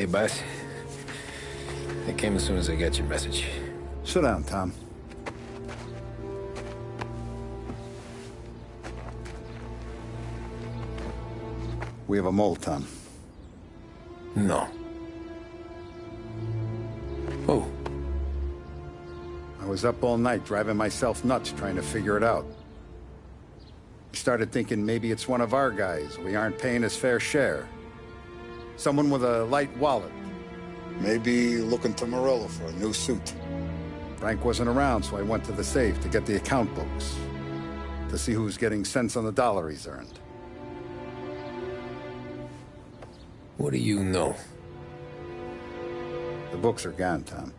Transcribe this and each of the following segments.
Hey, boss. I came as soon as I got your message. Sit down, Tom. We have a mole, Tom. No. Oh. I was up all night driving myself nuts trying to figure it out. I started thinking maybe it's one of our guys. We aren't paying his fair share. Someone with a light wallet. Maybe looking to Morello for a new suit. Frank wasn't around, so I went to the safe to get the account books. To see who's getting cents on the dollar he's earned. What do you know? The books are gone, Tom.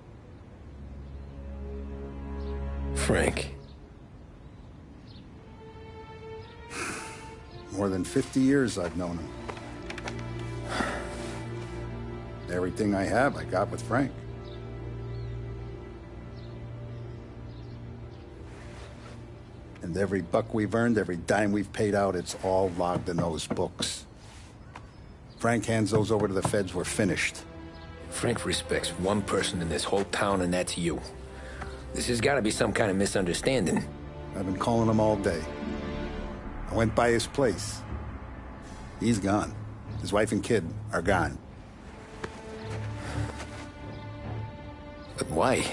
Frank. More than 50 years I've known him. Everything I have, I got with Frank. And every buck we've earned, every dime we've paid out, it's all logged in those books. Frank hands those over to the feds, we're finished. Frank respects one person in this whole town, and that's you. This has got to be some kind of misunderstanding. I've been calling him all day. I went by his place. He's gone. His wife and kid are gone. But why?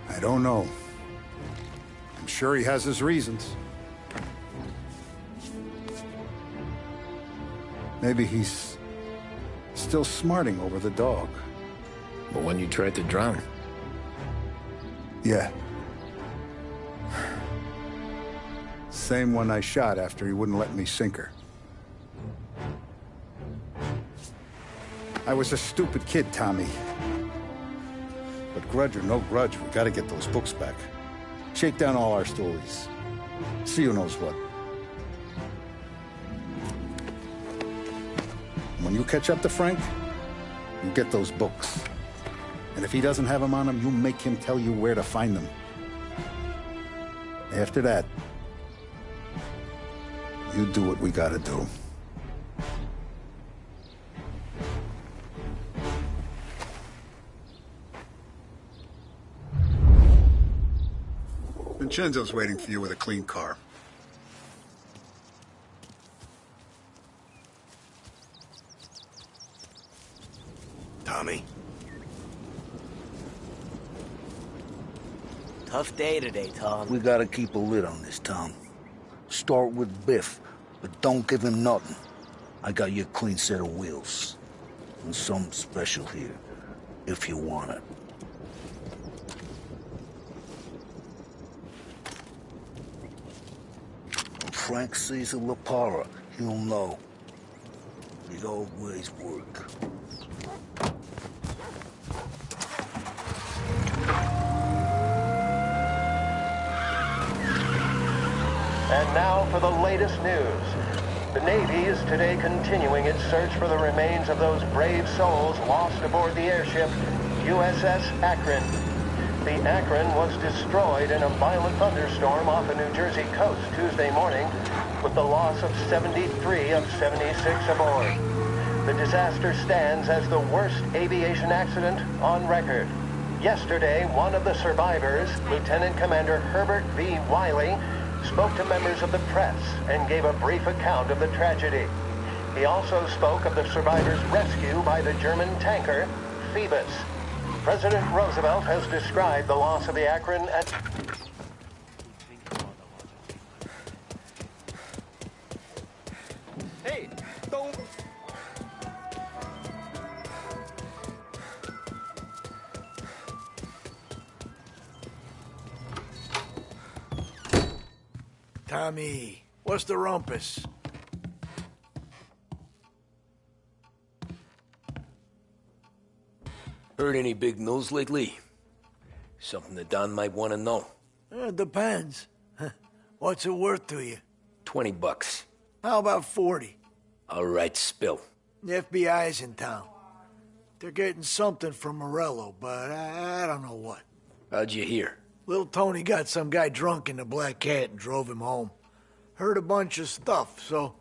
I don't know. I'm sure he has his reasons. Maybe he's still smarting over the dog. The one you tried to drown? Yeah. Same one I shot after he wouldn't let me sink her. I was a stupid kid, Tommy. But grudge or no grudge, we gotta get those books back. Shake down all our stories. See who knows what. When you catch up to Frank, you get those books. And if he doesn't have them on him, you make him tell you where to find them. After that, you do what we gotta do. Vincenzo's waiting for you with a clean car. Tommy? Tough day today, Tom. We gotta keep a lid on this, Tom. Start with Biff, but don't give him nothing. I got you a clean set of wheels. And something special here, if you want it. When Frank sees a La Parra, he'll know. It always work. And now for the latest news. The Navy is today continuing its search for the remains of those brave souls lost aboard the airship USS Akron. The Akron was destroyed in a violent thunderstorm off the New Jersey coast Tuesday morning, with the loss of 73 of 76 aboard. The disaster stands as the worst aviation accident on record. Yesterday, one of the survivors, Lieutenant Commander Herbert V. Wiley, spoke to members of the press and gave a brief account of the tragedy. He also spoke of the survivors' rescue by the German tanker, Phoebus. President Roosevelt has described the loss of the Akron as... Hey, don't... Tommy, what's the rumpus? Heard any big news lately? Something that Don might want to know. Depends. What's it worth to you? $20. How about 40? All right, spill. The FBI's in town. They're getting something from Morello, but I don't know what. How'd you hear? Little Tony got some guy drunk in the Black Cat and drove him home. Heard a bunch of stuff, so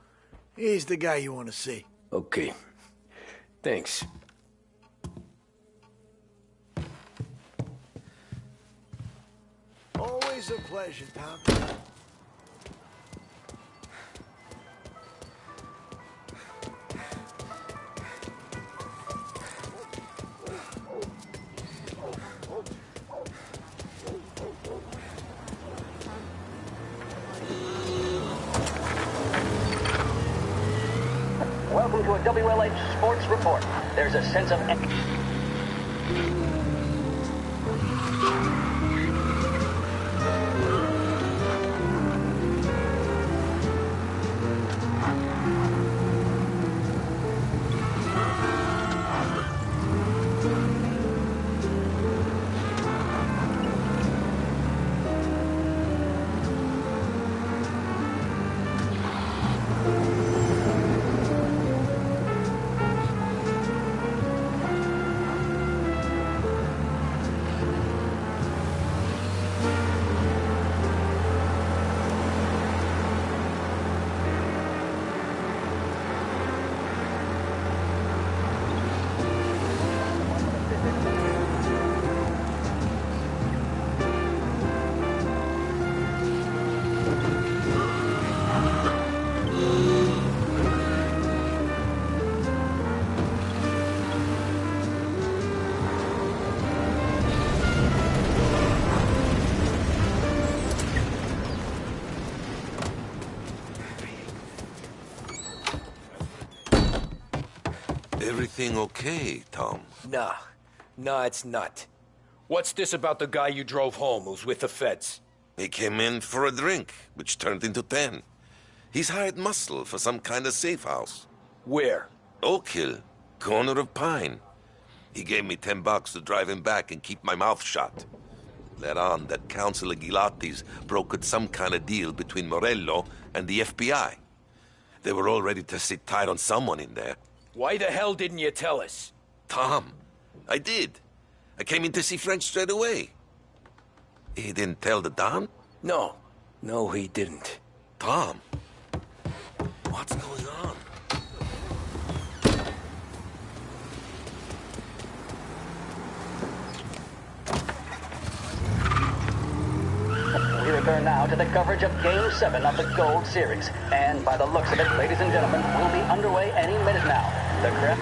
he's the guy you want to see. Okay. Thanks. Always a pleasure, Tom. Welcome to a WLH Sports Report. There's a sense of... Everything okay, Tom? Nah, it's not. What's this about the guy you drove home who's with the feds? He came in for a drink, which turned into 10. He's hired muscle for some kind of safe house. Where? Oak Hill, corner of Pine. He gave me $10 to drive him back and keep my mouth shut. Let on that Councilor Gilatti's brokered some kind of deal between Morello and the FBI. They were all ready to sit tight on someone in there. Why the hell didn't you tell us? Tom, I did. I came in to see French straight away. He didn't tell the Don? No, he didn't. Tom, what's going on? We return now to the coverage of Game 7 of the Gold Series. And by the looks of it, ladies and gentlemen, we'll be underway any minute now. The crowd...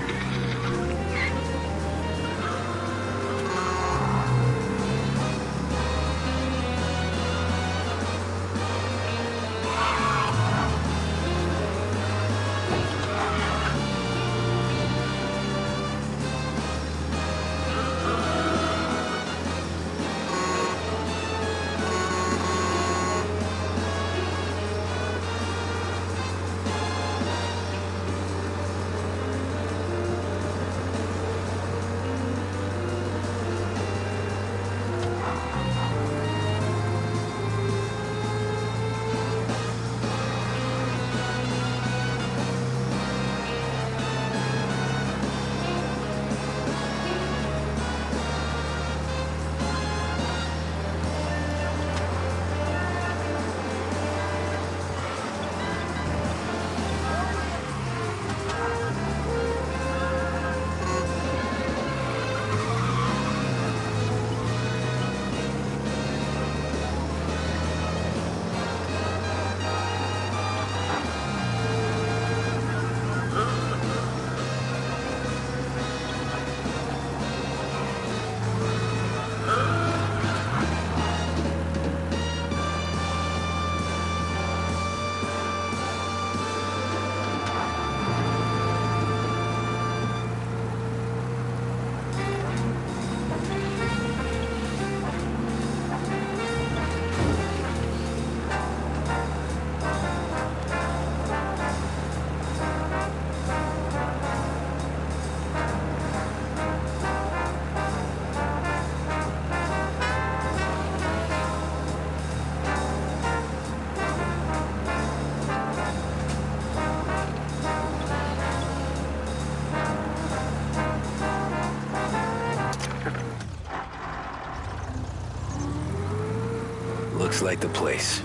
Looks like the place.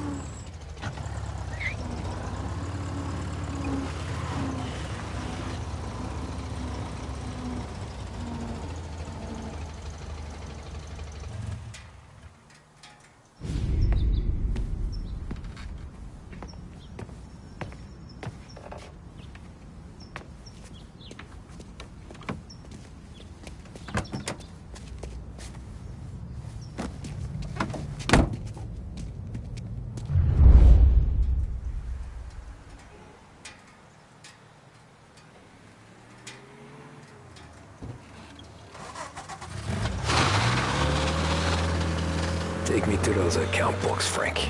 Take me to those account books, Frank.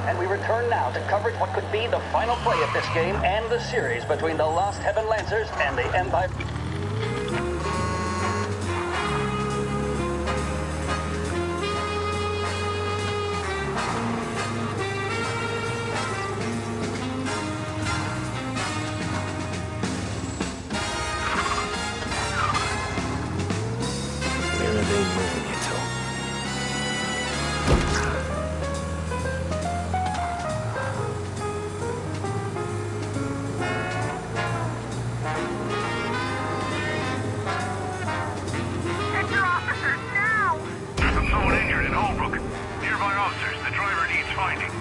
And we return now to coverage what could be the final play of this game and the series between the Lost Heaven Lancers and the Empire. Where are they moving you to? Get your officers now! Someone injured in Holbrook. Nearby officers. The driver needs finding.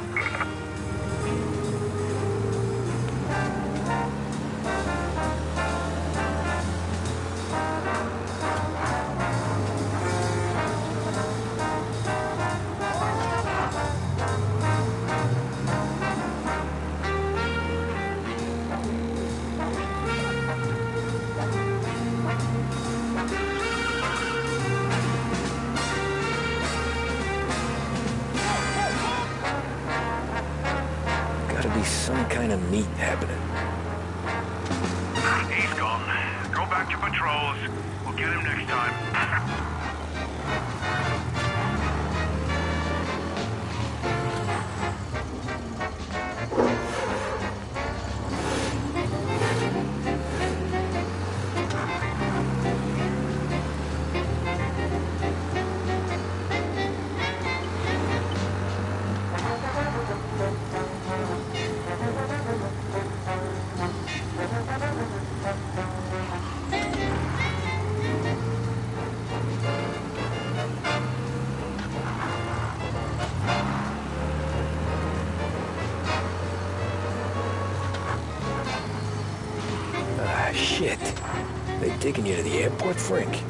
Gotta be some kind of meet happening. He's gone. Go back to patrols. We'll get him next time. Ah, shit. They taking you to the airport, Frank?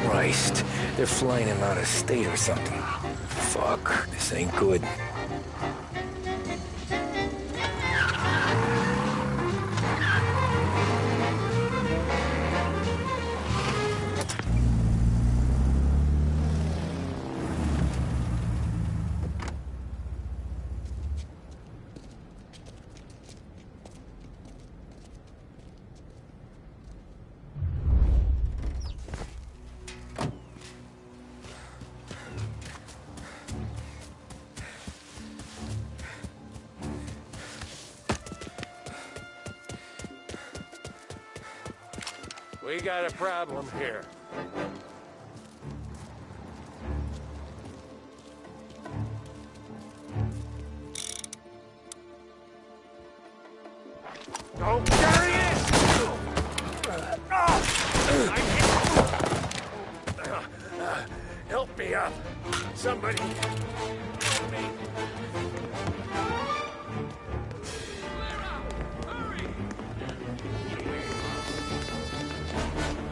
Christ, they're flying him out of state or something. Fuck, this ain't good. We got a problem here. Oh, there he is! Help me up. Somebody. Help me.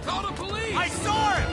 Call the police! I saw him!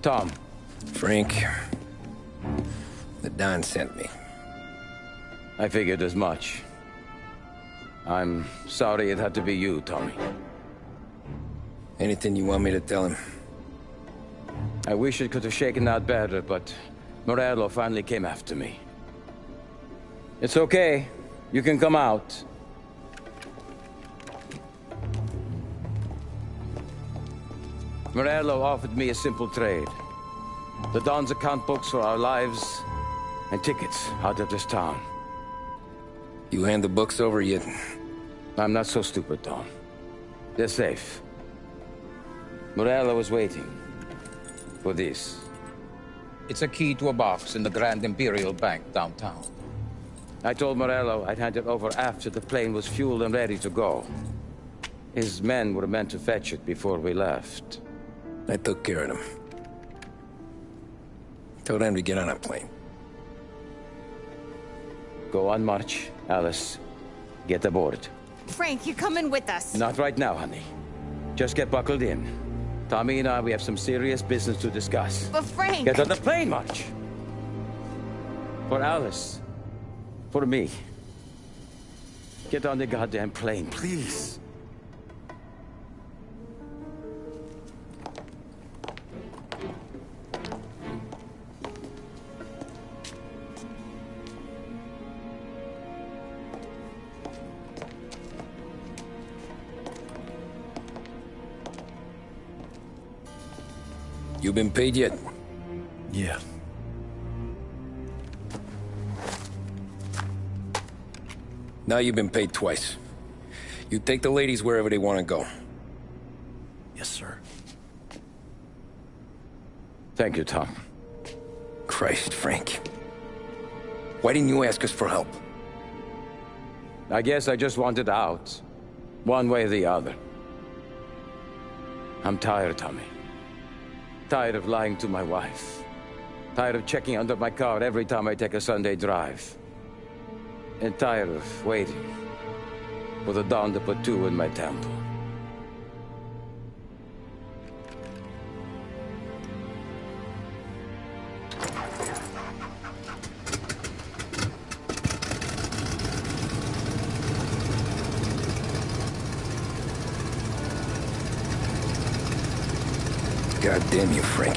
Tom. Frank. The Don sent me. I figured as much. I'm sorry it had to be you, Tommy. Anything you want me to tell him? I wish it could have shaken out better, but Morello finally came after me. It's okay. You can come out. Morello offered me a simple trade. The Don's account books for our lives and tickets out of this town. You hand the books over yet? I'm not so stupid, Tom. They're safe. Morello was waiting for this. It's a key to a box in the Grand Imperial Bank downtown. I told Morello I'd hand it over after the plane was fueled and ready to go. His men were meant to fetch it before we left. I took care of them. Told them to get on a plane. Go on, March. Alice, get aboard. Frank, you're coming with us. Not right now, honey. Just get buckled in. Tommy and I, we have some serious business to discuss. But Frank... Get on the plane, March! For Alice. For me. Get on the goddamn plane, please. You been paid yet? Yeah. Now you've been paid twice. You take the ladies wherever they want to go. Yes, sir. Thank you, Tom. Christ, Frank. Why didn't you ask us for help? I guess I just wanted out. One way or the other. I'm tired, Tommy. Tired of lying to my wife. Tired of checking under my car every time I take a Sunday drive. And tired of waiting for the dawn to put two in my temple. God damn you, Frank.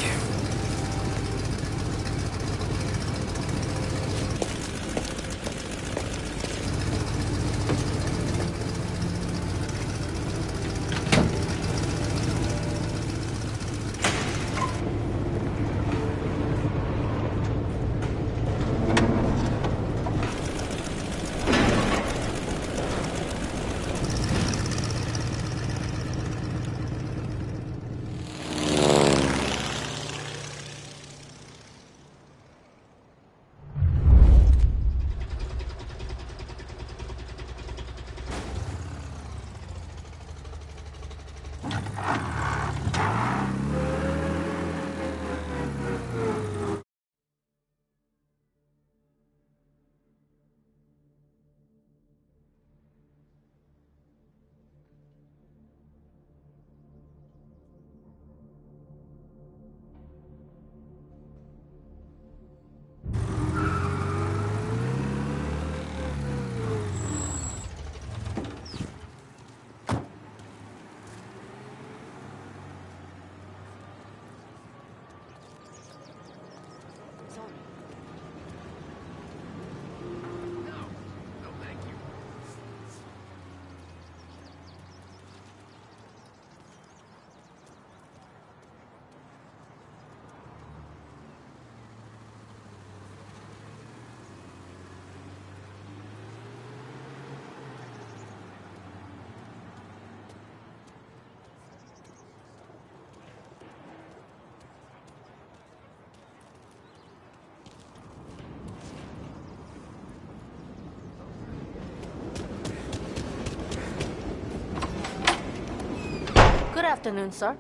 afternoon, sir.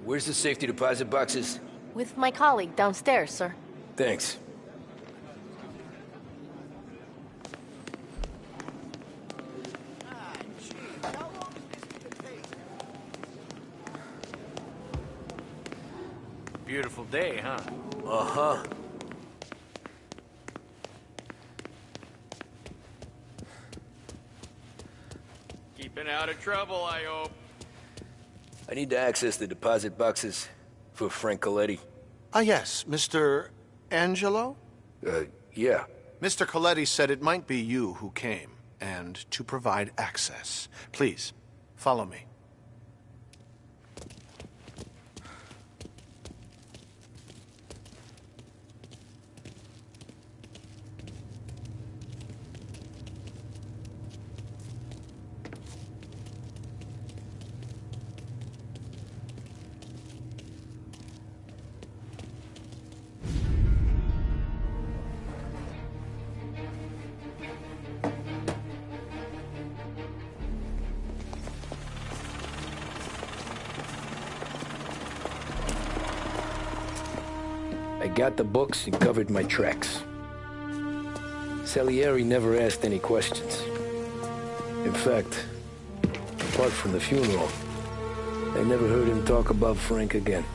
Where's the safety deposit boxes? With my colleague downstairs, sir. Thanks. Beautiful day, huh? Uh-huh. Keeping out of trouble, I hope. I need to access the deposit boxes for Frank Coletti. Ah, yes, Mr. Angelo? Yeah. Mr. Coletti said it might be you who came, and to provide access. Please, follow me. I got the books and covered my tracks. Salieri never asked any questions. In fact, apart from the funeral, I never heard him talk about Frank again.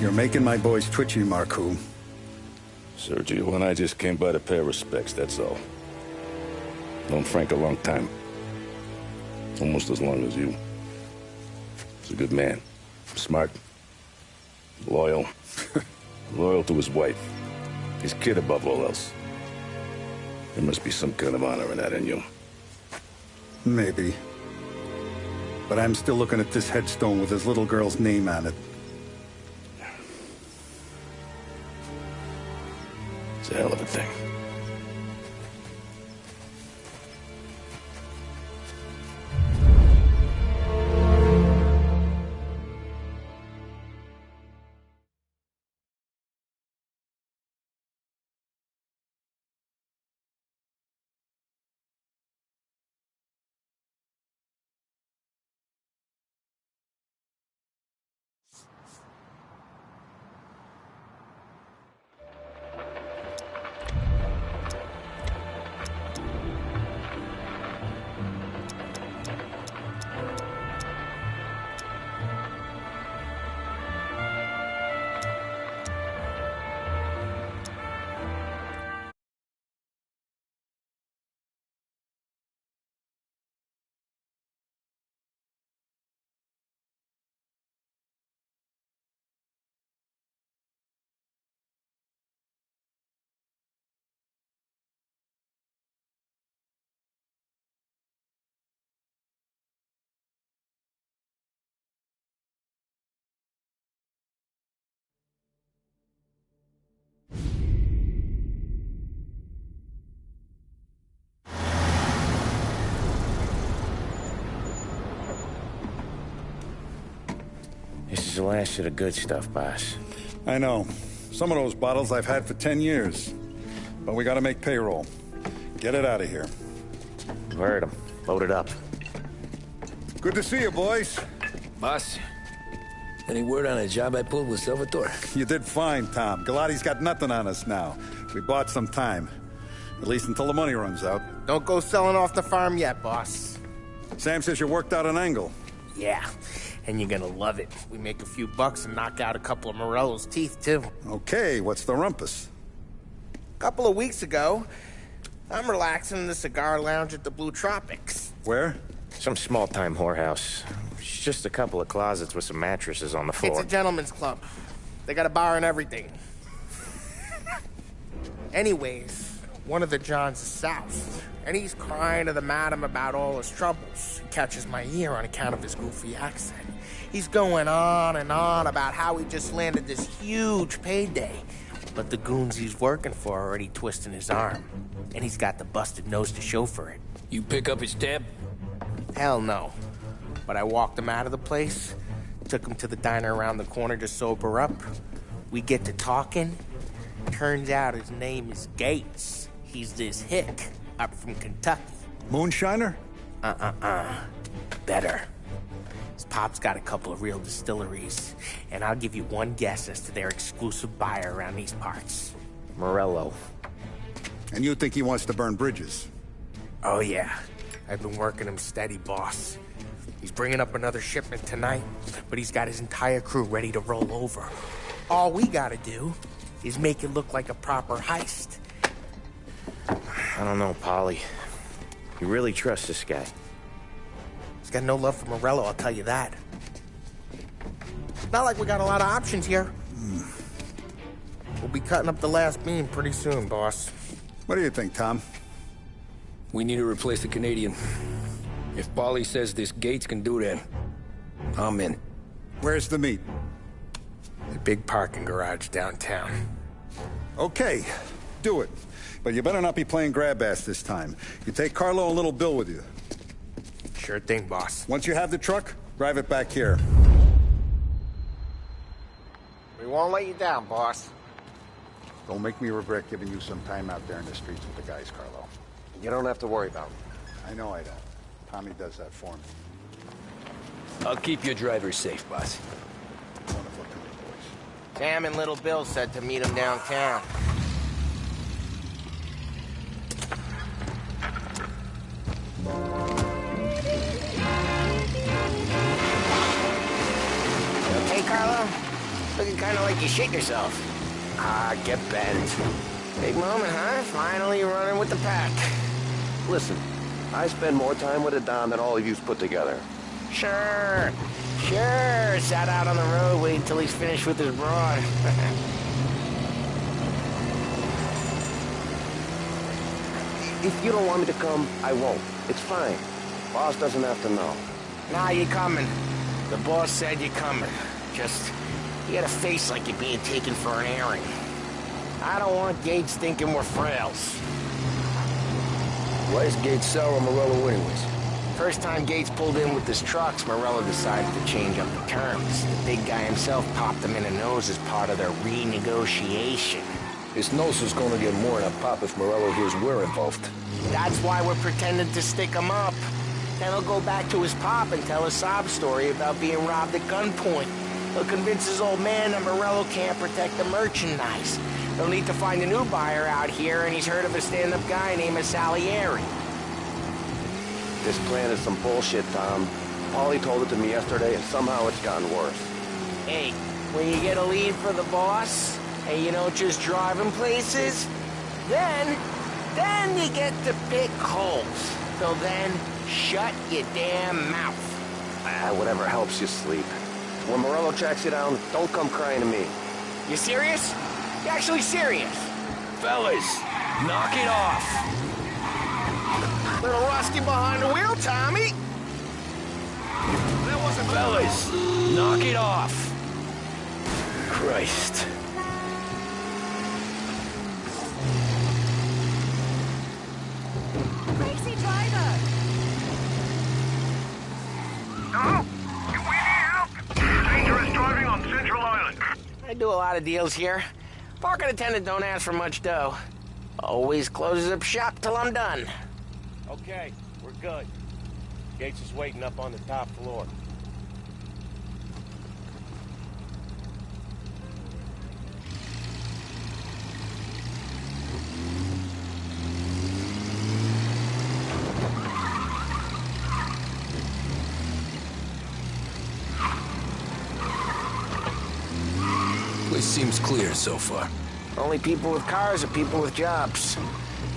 You're making my boys twitchy, Marku. Sergio and I just came by to pay our respects, that's all. Known Frank a long time. Almost as long as you. He's a good man. Smart. Loyal. Loyal to his wife. His kid above all else. There must be some kind of honor in that in you. Maybe. But I'm still looking at this headstone with his little girl's name on it. It's a hell of a thing. This is the last of the good stuff, boss. I know. Some of those bottles I've had for 10 years. But we gotta make payroll. Get it out of here. Heard him. Load it up. Good to see you, boys. Boss, any word on a job I pulled with Salvatore? You did fine, Tom. Galati's got nothing on us now. We bought some time. At least until the money runs out. Don't go selling off the farm yet, boss. Sam says you worked out an angle. Yeah, and you're gonna love it. We make a few bucks and knock out a couple of Morello's teeth, too. Okay, what's the rumpus? A couple of weeks ago, I'm relaxing in the cigar lounge at the Blue Tropics. Where? Some small-time whorehouse. It's just a couple of closets with some mattresses on the floor. It's a gentleman's club. They got a bar and everything. Anyways, one of the Johns is south, and he's crying to the madam about all his troubles. He catches my ear on account of his goofy accent. He's going on and on about how he just landed this huge payday. But the goons he's working for are already twisting his arm. And he's got the busted nose to show for it. You pick up his tab? Hell no. But I walked him out of the place, took him to the diner around the corner to sober up. We get to talking. Turns out his name is Gates. He's this hick up from Kentucky. Moonshiner? Better. His pop's got a couple of real distilleries, and I'll give you one guess as to their exclusive buyer around these parts. Morello. And you think he wants to burn bridges? Oh, yeah. I've been working him steady, boss. He's bringing up another shipment tonight, but he's got his entire crew ready to roll over. All we gotta do is make it look like a proper heist. I don't know, Polly. You really trust this guy? He's got no love for Morello, I'll tell you that. Not like we got a lot of options here. We'll be cutting up the last beam pretty soon, boss. What do you think, Tom? We need to replace the Canadian. If Polly says this Gates can do that, I'm in. Where's the meet? The big parking garage downtown. Okay, do it. But you better not be playing grab ass this time. You take Carlo and Little Bill with you. Sure thing, boss. Once you have the truck, drive it back here. We won't let you down, boss. Don't make me regret giving you some time out there in the streets with the guys, Carlo. You don't have to worry about me. I know I don't. Tommy does that for me. I'll keep your driver safe, boss. Wonderful to me, boys. Sam and Little Bill said to meet him downtown. Hey, Carlo? Looking kind of like you shit yourself. Ah, get bent. Big moment, huh? Finally running with the pack. Listen, I spend more time with a Don than all of you's put together. Sure. Sat out on the road waiting till he's finished with his broad. If you don't want me to come, I won't. It's fine. Boss doesn't have to know. Nah, you coming. The boss said you're coming. Just, you got a face like you're being taken for an airing. I don't want Gates thinking we're frails. Why is Gates sour on Morello anyways? First time Gates pulled in with his trucks, Morello decided to change up the terms. The big guy himself popped him in the nose as part of their renegotiation. His nose is gonna get more than a pop if Morello hears we're involved. That's why we're pretending to stick him up. Then he'll go back to his pop and tell a sob story about being robbed at gunpoint. He'll convince his old man that Morello can't protect the merchandise. They'll need to find a new buyer out here, and he's heard of a stand-up guy named Salieri. This plan is some bullshit, Tom. Paulie told it to me yesterday, and somehow it's gotten worse. Hey, when you get a lead for the boss, and you don't just drive him places, then you get to pick holes. So then, shut your damn mouth. Whatever helps you sleep. When Morello tracks you down, don't come crying to me. You serious? You actually serious? Fellas, knock it off. Little rusty behind the wheel, Tommy. That wasn't fellas, knock it off. Christ. Crazy driver! Hello? We need help! Dangerous driving on Central Island. I do a lot of deals here. Parking attendant don't ask for much dough. Always closes up shop till I'm done. Okay, we're good. Gates is waiting up on the top floor. Place seems clear so far. Only people with cars are people with jobs.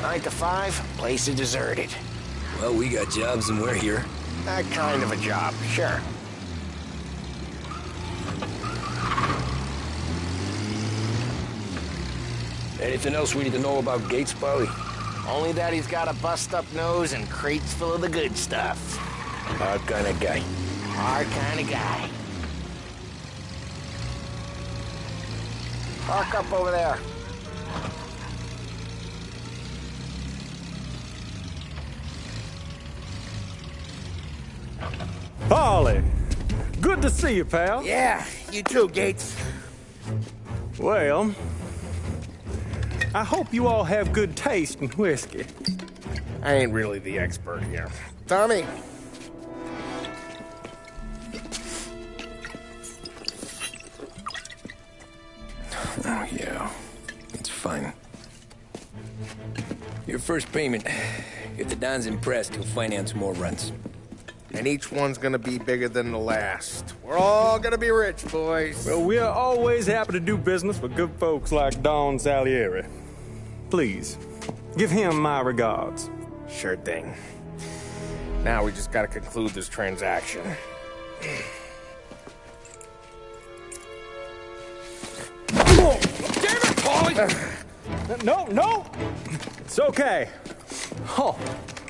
9 to 5, place is deserted. Well, we got jobs and we're here. That kind of a job, sure. Anything else we need to know about Gates, Polly? Only that he's got a bust-up nose and crates full of the good stuff. Our kind of guy. Our kind of guy. Park up over there. Polly, good to see you, pal. Yeah, you too, Gates. Well, I hope you all have good taste in whiskey. I ain't really the expert here. Tommy. Oh, yeah. It's fine. Your first payment. If the Don's impressed, he'll finance more runs. And each one's gonna be bigger than the last. We're all gonna be rich, boys. Well, we are always happy to do business with good folks like Don Salieri. Please, give him my regards. Sure thing. Now we just gotta conclude this transaction. Oh, damn it, Paulie! No! It's okay. Oh.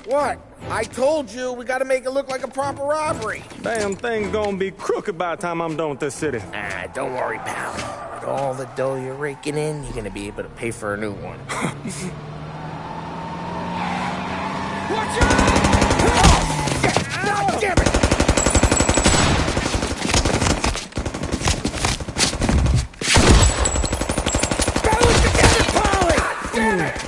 What? I told you we gotta make it look like a proper robbery. Damn thing's gonna be crooked by the time I'm done with this city. Ah, don't worry, pal. With all the dough you're raking in, you're gonna be able to pay for a new one. Watch out! God damn it! Balance together, Polly! God damn it!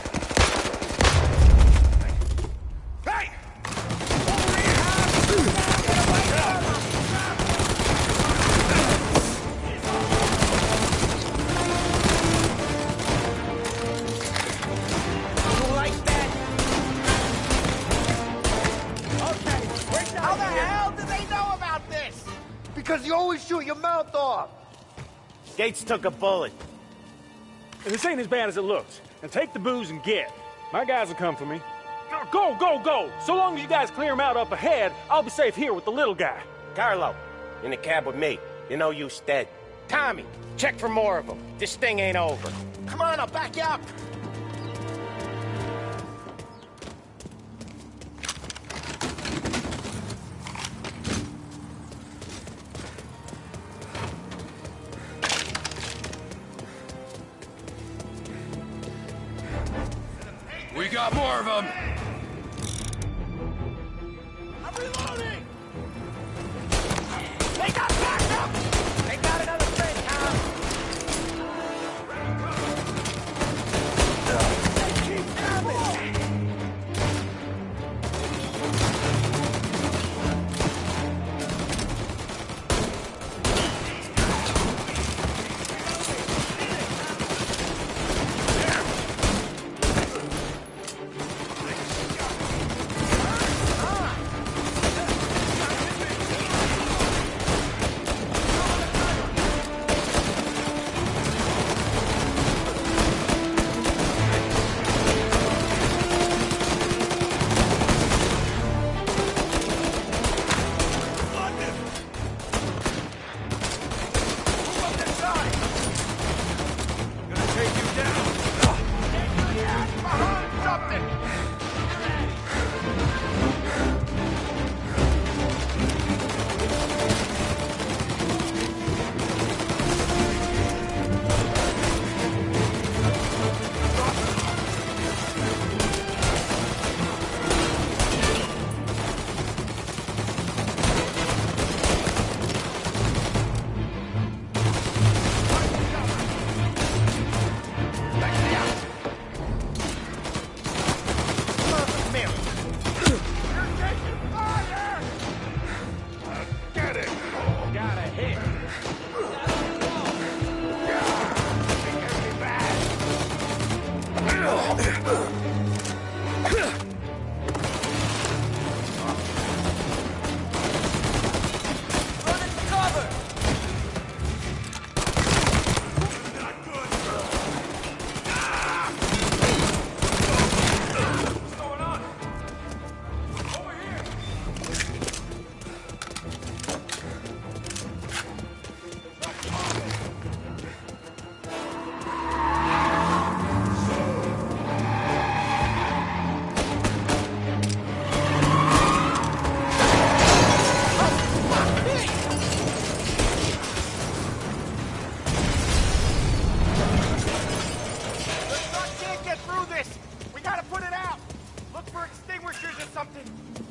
Because you always shoot your mouth off. Gates took a bullet. And this ain't as bad as it looks. And take the booze and get. My guys will come for me. Go! So long as you guys clear him out up ahead, I'll be safe here with the little guy. Carlo, in the cab with me. You know you dead. Tommy, check for more of them. This thing ain't over. Come on, I'll back you up. We got more of them! I'm reloading! They got backup! They got another friend, Tom! They keep coming!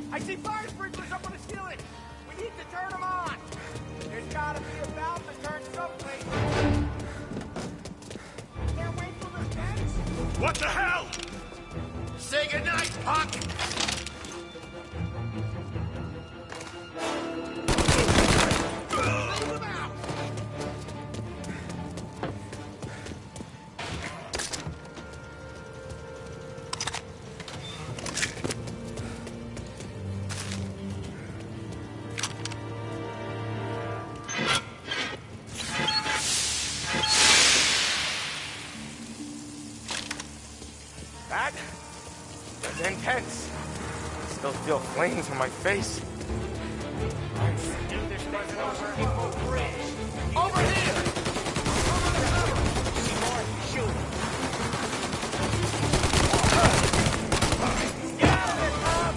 I see fire sprinklers up on the ceiling! We need to turn them on! There's gotta be a valve to turn someplace. Can't wait for the fence! What the hell? Say goodnight, Puck! That was intense. I still feel flames on my face. Over here! Shoot! Get out of there, Tom!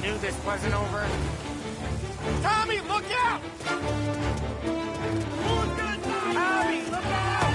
Knew this wasn't over. Tommy, look out! Who's gonna die? Tommy, look out!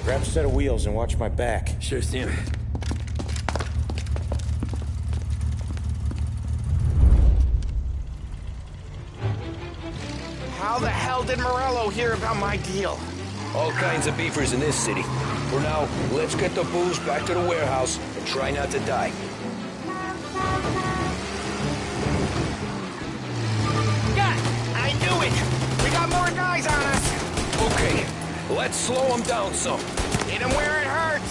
Grab a set of wheels and watch my back. Sure thing. How the hell did Morello hear about my deal? All kinds of beefers in this city. For now, let's get the booze back to the warehouse and try not to die. Yeah, I knew it! We got more guys on us! Okay, let's slow them down some. Hit them where it hurts!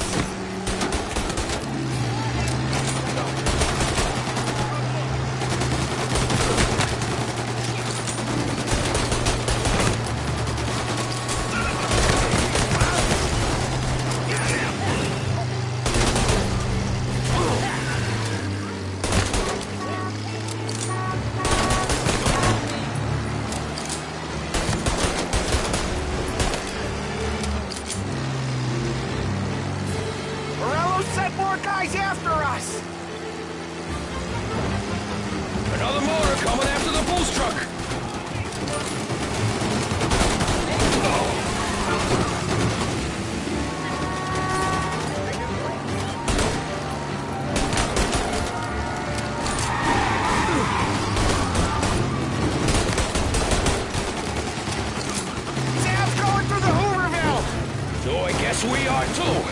Guys after us! Another motor coming after the booze truck! Sam's going through the Hooverville! So I guess we are too!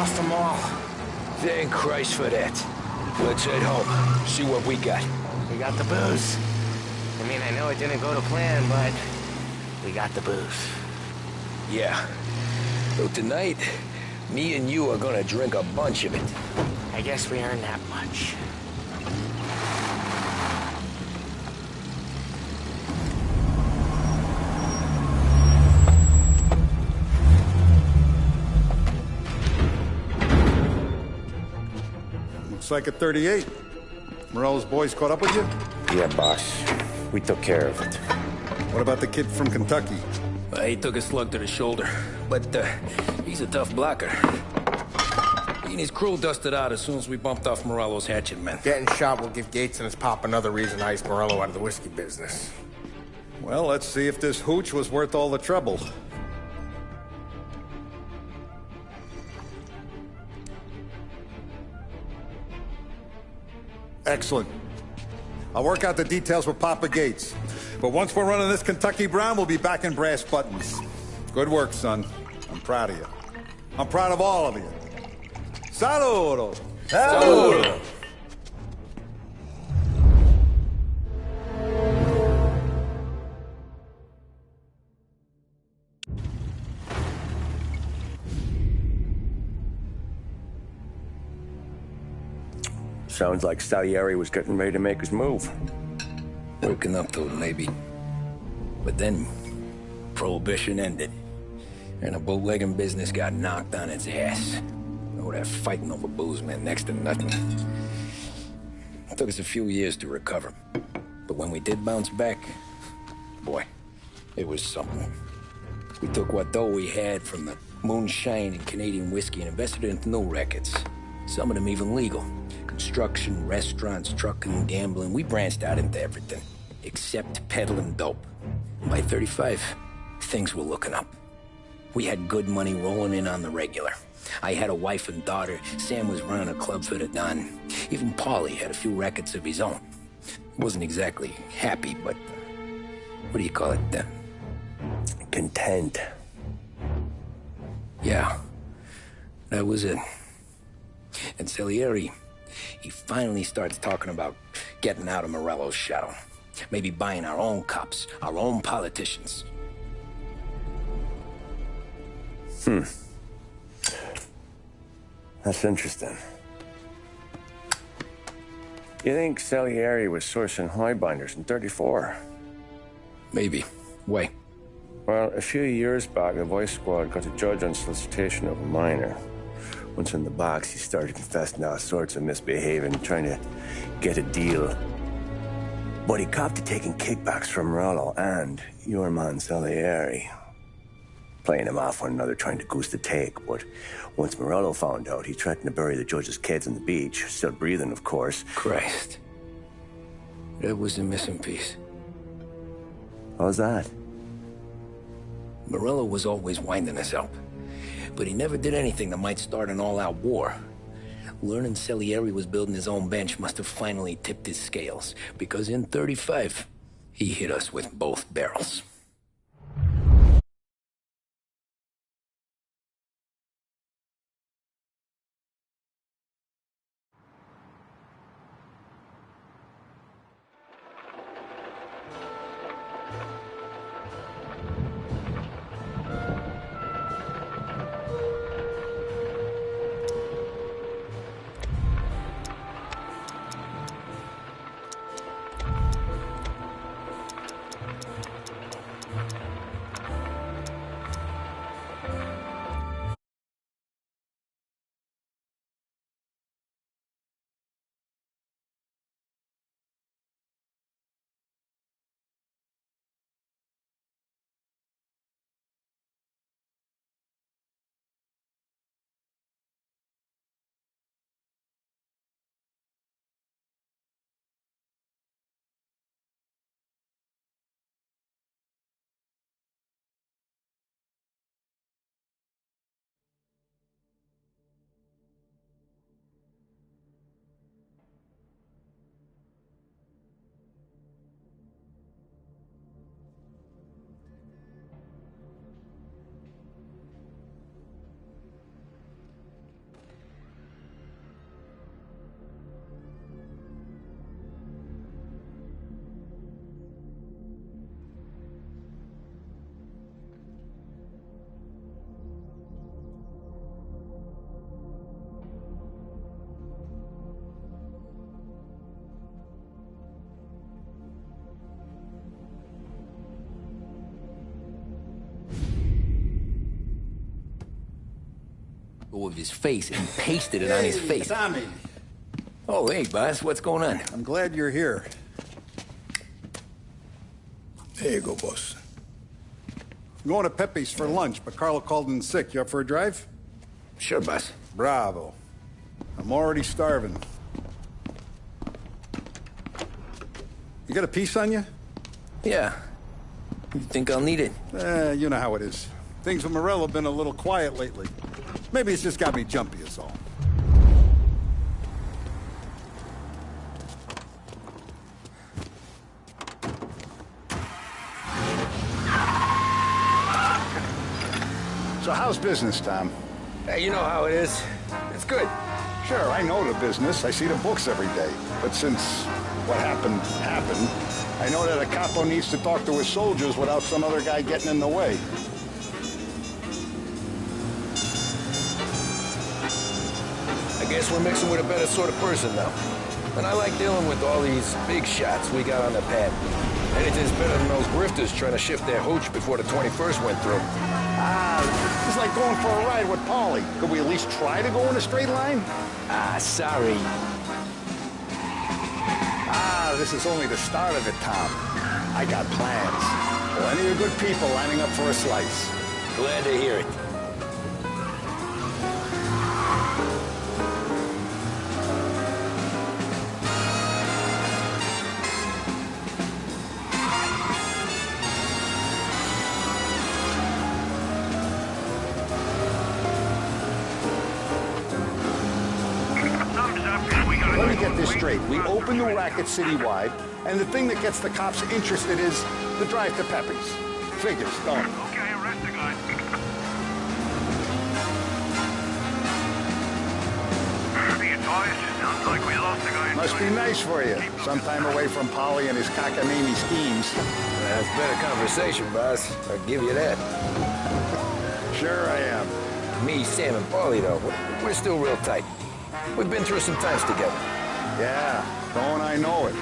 lost them all. Thank Christ for that. Let's head home. See what we got. We got the booze. I mean, I know it didn't go to plan, but we got the booze. Yeah. So tonight, me and you are gonna drink a bunch of it. I guess we earned that much. Looks like a 38. Morello's boys caught up with you? Yeah, boss. We took care of it. What about the kid from Kentucky? He took a slug to the shoulder, but he's a tough blocker. He and his crew dusted out as soon as we bumped off Morello's hatchet men. Getting shot will give Gates and his pop another reason to ice Morello out of the whiskey business. Well, let's see if this hooch was worth all the trouble. Excellent. I'll work out the details with Papa Gates. But once we're running this Kentucky Brown, we'll be back in brass buttons. Good work, son. I'm proud of you. I'm proud of all of you. Saludo! Saludo! Sounds like Salieri was getting ready to make his move. Working up to it, maybe. But then, Prohibition ended. And the bootlegging business got knocked on its ass. Oh, that fighting over booze meant next to nothing. It took us a few years to recover. But when we did bounce back, boy, it was something. We took what dough we had from the moonshine and Canadian whiskey and invested it into new rackets. Some of them even legal. Construction, restaurants, trucking, gambling. We branched out into everything, except peddling dope. By 35, things were looking up. We had good money rolling in on the regular. I had a wife and daughter. Sam was running a club for the Don. Even Paulie had a few rackets of his own. Wasn't exactly happy, but what do you call it? Content. Yeah, that was it. And Salieri, he finally starts talking about getting out of Morello's shadow. Maybe buying our own cops, our own politicians. That's interesting. You think Salieri was sourcing highbinders in 34? Maybe. Why? Well, a few years back, the Vice Squad got a judge on solicitation of a minor. Once in the box, he started confessing all sorts of misbehaving, trying to get a deal. But he copped to taking kickbacks from Morello and your man Salieri. Playing him off one another, trying to goose the take. But once Morello found out, he threatened to bury the judge's kids on the beach. Still breathing, of course. Christ. That was the missing piece. How's that? Morello was always winding us up. But he never did anything that might start an all-out war. Learning Salieri was building his own bench must have finally tipped his scales. Because in 35, he hit us with both barrels. of his face and pasted it on his face. Tommy. Oh, hey, boss. What's going on? I'm glad you're here. There you go, boss. I'm going to Pepe's for lunch, but Carlo called in sick. You up for a drive? Sure, boss. Bravo. I'm already starving. You got a piece on you? Yeah. You think I'll need it? You know how it is. Things with Morello have been a little quiet lately. Maybe it's just got me jumpy is all. So how's business, Tom? Hey, you know how it is. It's good. Sure, I know the business. I see the books every day. But since what happened, I know that a capo needs to talk to his soldiers without some other guy getting in the way. I guess we're mixing with a better sort of person now. And I like dealing with all these big shots we got on the pad. Anything's better than those grifters trying to shift their hooch before the 21st went through. It's like going for a ride with Paulie. Could we at least try to go in a straight line? Sorry. This is only the start of it, Tom. I got plans. Plenty of good people lining up for a slice. Glad to hear it. Let me get this straight. We open the racket citywide, and the thing that gets the cops interested is the drive to Pepe's. Figures, don't it? Okay, arrest the guy. Be advised, sounds like we lost the guy. Must be nice for you. Some time away from Polly and his cockamamie schemes. That's better conversation, boss. I'll give you that. Sure I am. Me, Sam, and Paulie, though, we're still real tight. We've been through some times together. Yeah, don't I know it.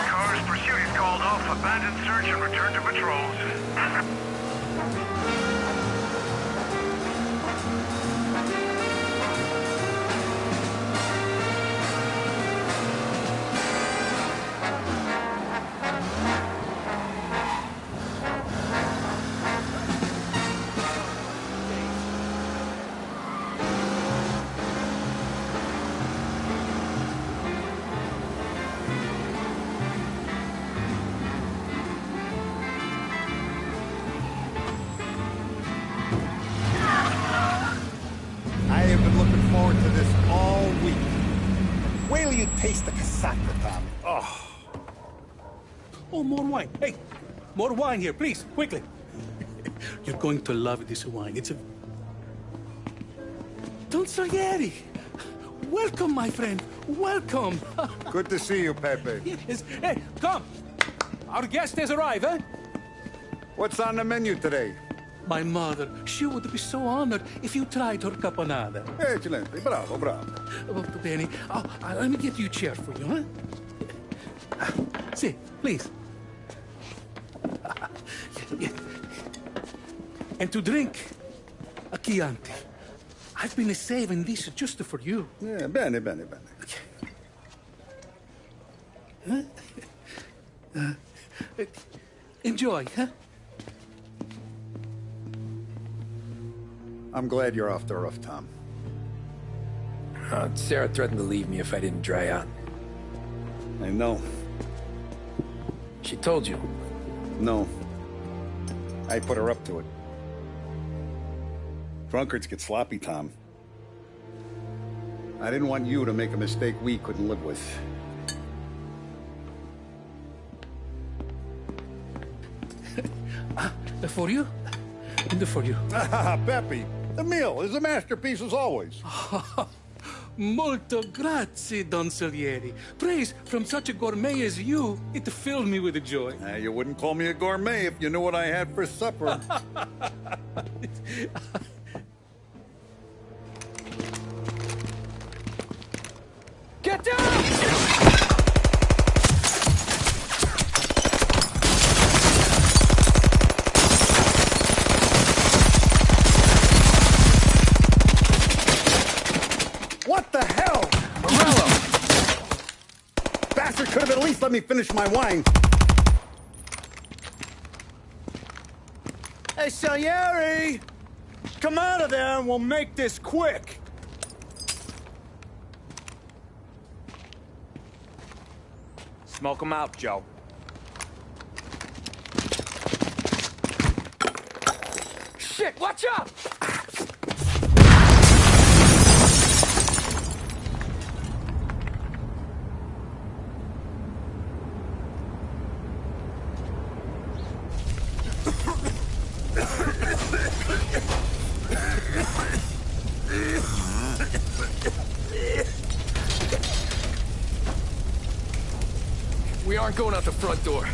Car's pursuit is called off. Abandon search and return to patrols. I have been looking forward to this all week. Wait till you taste the casaca, Tom. Oh. Oh, more wine. Hey, more wine here, please, quickly. You're going to love this wine. It's a... Don Salieri. Welcome, my friend. Welcome. Good to see you, Pepe. Yes. Hey, come. Our guest has arrived, eh? What's on the menu today? My mother, she would be so honored if you tried her caponata. Excellent. Bravo, bravo. Molto bene. Oh, let me get you a chair for you, huh? See, please. And to drink, a Chianti. I've been saving this just for you. Yeah, bene, bene, bene. Huh? Enjoy, huh? I'm glad you're off the roof, Tom. Sarah threatened to leave me if I didn't dry out. I know. She told you? No. I put her up to it. Drunkards get sloppy, Tom. I didn't want you to make a mistake we couldn't live with. For you? And for you. Pepe, the meal is a masterpiece as always. Molto grazie, Don Salieri. Praise from such a gourmet as you, it filled me with joy. You wouldn't call me a gourmet if you knew what I had for supper. Get down! What the hell? Morello! Bastard could have at least let me finish my wine. Hey, Salieri! Come out of there and we'll make this quick. Smoke 'em out, Joe. Shit, watch out! We aren't going out the front door.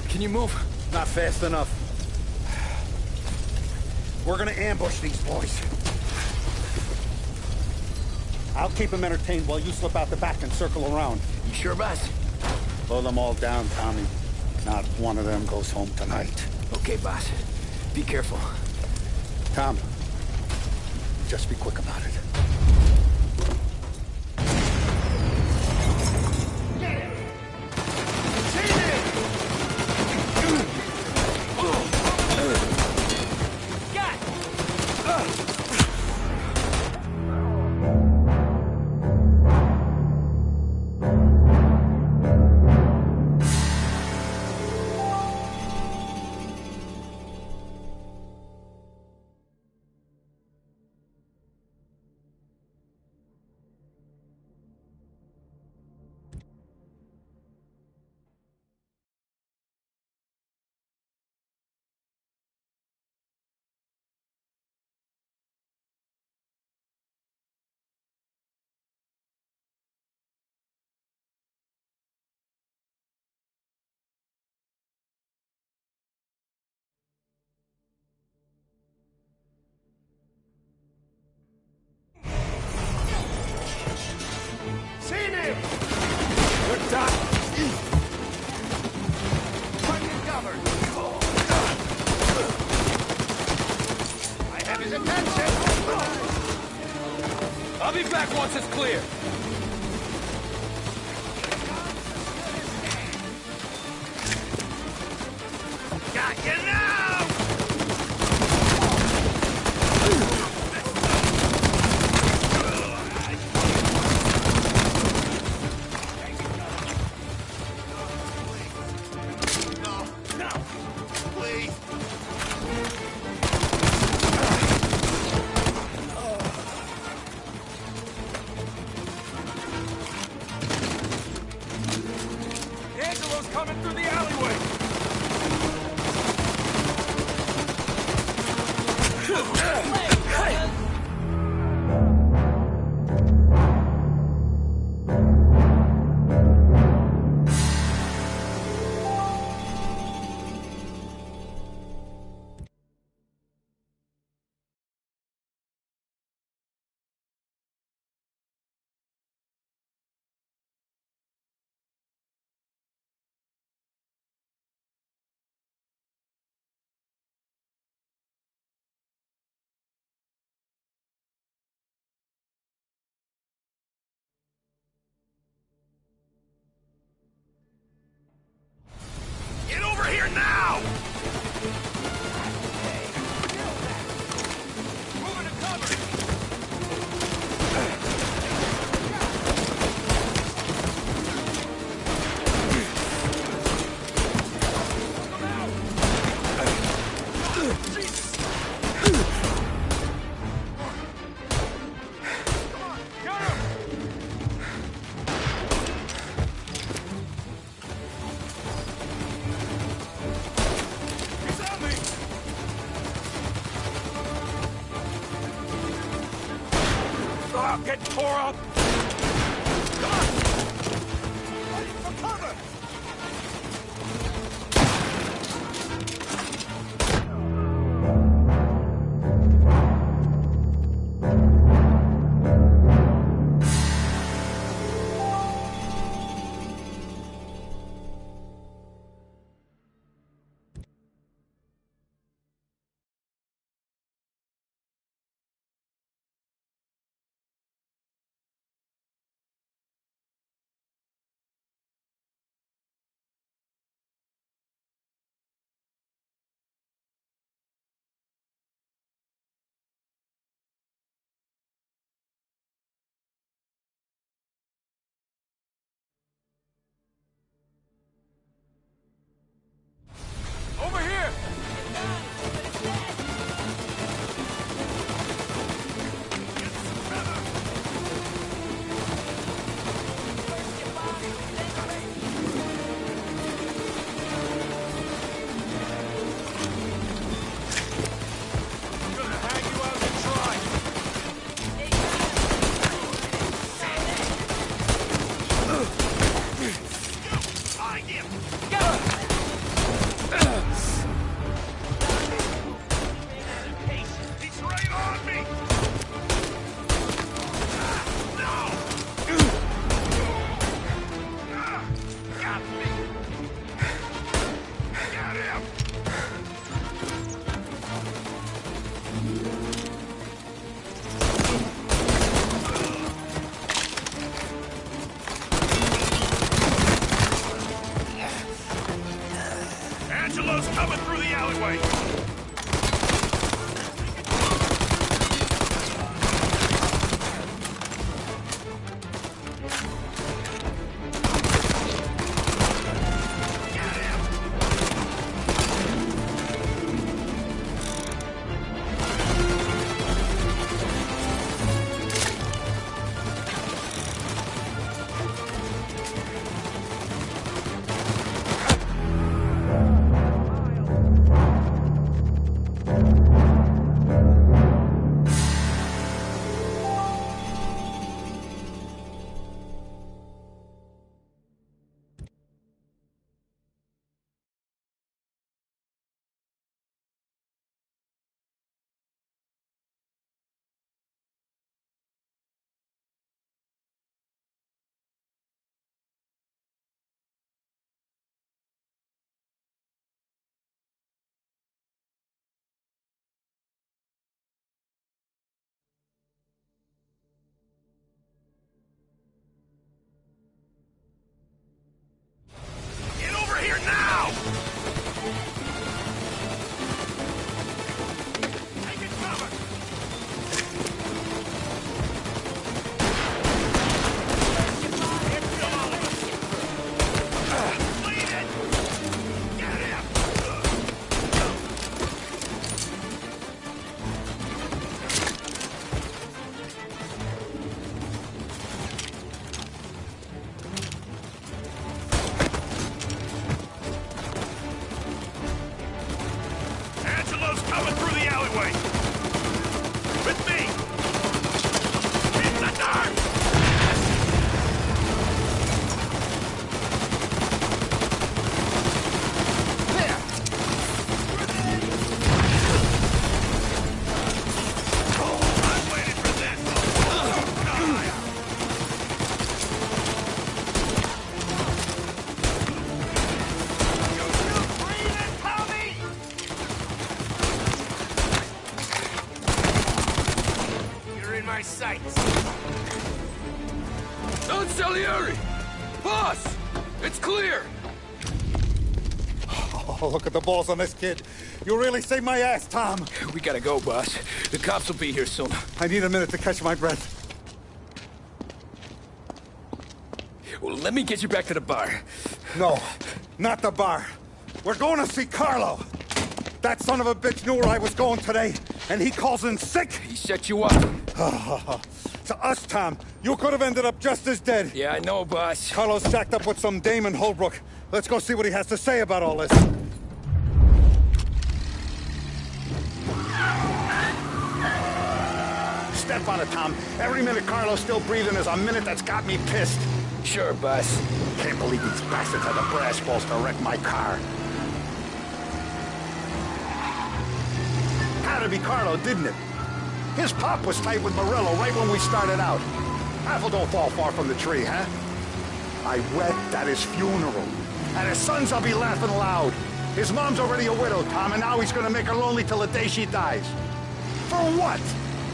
Can you move? Not fast enough. We're gonna ambush these boys. I'll keep them entertained while you slip out the back and circle around. You sure, boss? Blow them all down, Tommy. Not one of them goes home tonight. Okay, boss. Be careful. Tom, just be quick about it. Seen him! Good time. Find him covered. I have his attention. I'll be back once it's clear. Got you now! Angelo's coming through the alleyway. Get over here now! Moving to cover! Get tore up. my sights! Don Salieri! Boss! It's clear! Oh, look at the balls on this kid. You really saved my ass, Tom. We gotta go, boss. The cops will be here soon. I need a minute to catch my breath. Well, let me get you back to the bar. No, not the bar. We're going to see Carlo. That son of a bitch knew where I was going today, and he calls in sick. He set you up. To us, Tom, you could have ended up just as dead. Yeah, I know, boss. Carlo's shacked up with some dame in Holbrook. Let's go see what he has to say about all this. Step on it, Tom. Every minute Carlo's still breathing is a minute that's got me pissed. Sure, boss. Can't believe these bastards had the brass balls to wreck my car. Had to be Carlo, didn't it? His pop was tight with Morello right when we started out. Apple don't fall far from the tree, huh? I wept at his funeral. At his son's, I'll be laughing loud. His mom's already a widow, Tom, and now he's gonna make her lonely till the day she dies. For what?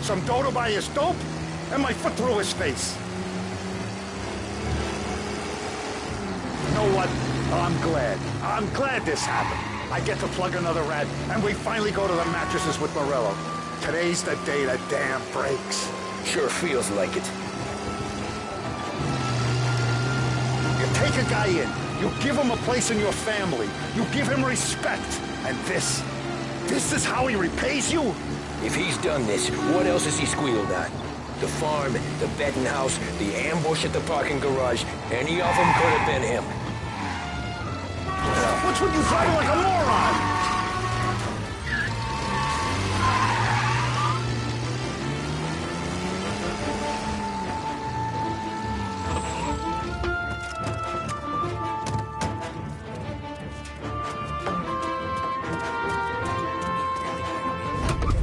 Some dodo by his dope? And my foot through his face. You know what? I'm glad. I'm glad this happened. I get to plug another rat, and we finally go to the mattresses with Morello. Today's the day the dam breaks. Sure feels like it. You take a guy in, you give him a place in your family, you give him respect, and this is how he repays you? If he's done this, what else has he squealed on? The farm, the betting house, the ambush at the parking garage, any of them could have been him. What's with you driving like a moron?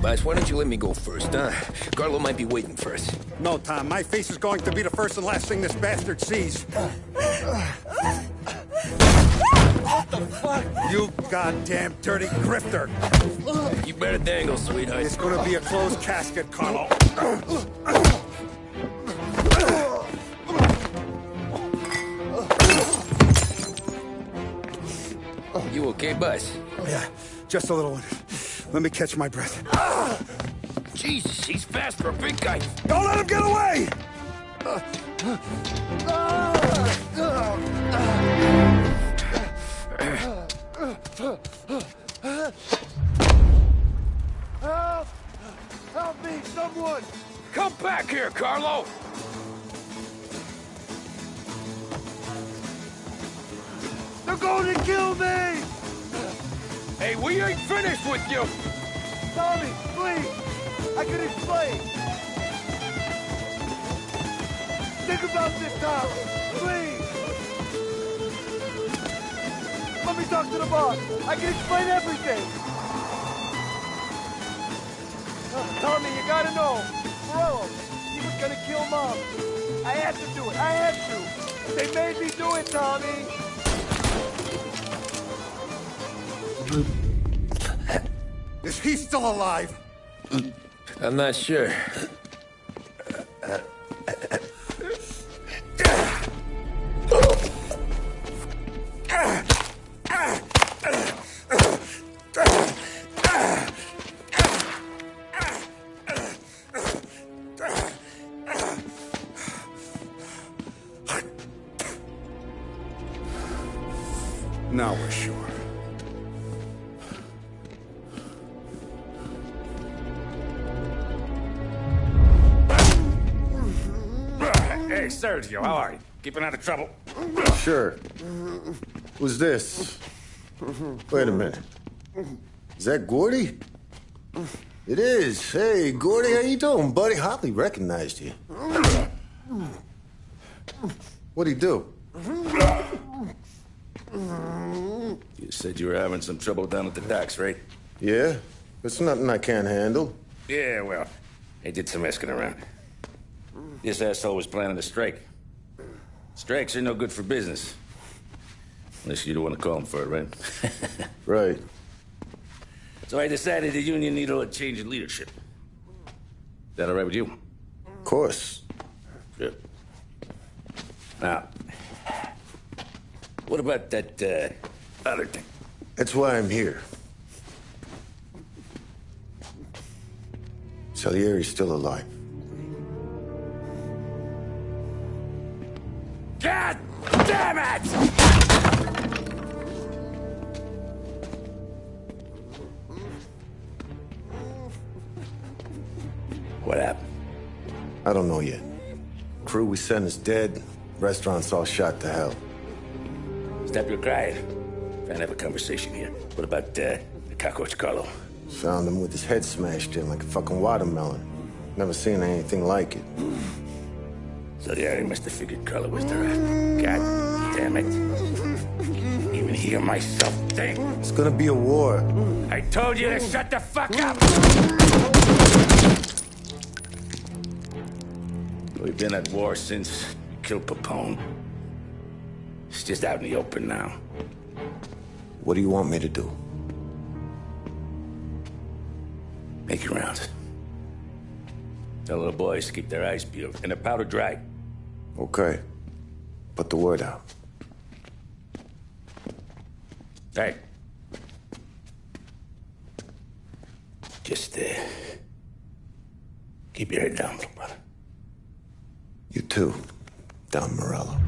Boss, why don't you let me go first, huh? Carlo might be waiting for us. No, Tom. My face is going to be the first and last thing this bastard sees. What the fuck? You goddamn dirty grifter. You better dangle, sweetheart. It's gonna be a closed casket, Carlo. You okay, boss? Yeah, just a little one. Let me catch my breath. Jesus, he's fast for a big guy. Don't let him get away! Help! Help me, someone! Come back here, Carlo! They're going to kill me! Hey, we ain't finished with you! Tommy, please! I can explain! Think about this, Tommy! Please! Let me talk to the boss! I can explain everything! Tommy, you gotta know! Morello, he was gonna kill Mom! I had to do it! I had to! They made me do it, Tommy! Is he still alive? I'm not sure. Now we're sure. Hey, Sergio, how are you? Keeping out of trouble? Sure. Who's this? Wait a minute. Is that Gordy? It is. Hey, Gordy, how you doing, buddy? Hardly recognized you. What'd he do? You said you were having some trouble down at the docks, right? Yeah? It's nothing I can't handle. Yeah, well, I did some asking around. This asshole was planning a strike. Strikes are no good for business. Unless you don't want to call him for it, right? Right. So I decided the union needed a change in leadership. That all right with you? course. Good. Now, what about that, other thing? That's why I'm here. Salieri's still alive. God damn it! What happened? I don't know yet. Crew we sent is dead. Restaurant's all shot to hell. Stop your crying. Trying to have a conversation here. What about, the cockroach Carlo? Found him with his head smashed in like a fucking watermelon. Never seen anything like it. Salieri must have figured Carlo was the rat. God damn it. Even hear myself think. It's gonna be a war. I told you to shut the fuck up! We've been at war since we killed Capone. It's just out in the open now. What do you want me to do? Make your rounds. Tell little boys to keep their eyes peeled and their powder dry. Okay. Put the word out. Hey. Just, keep your head down, little brother. You too, Don Morello.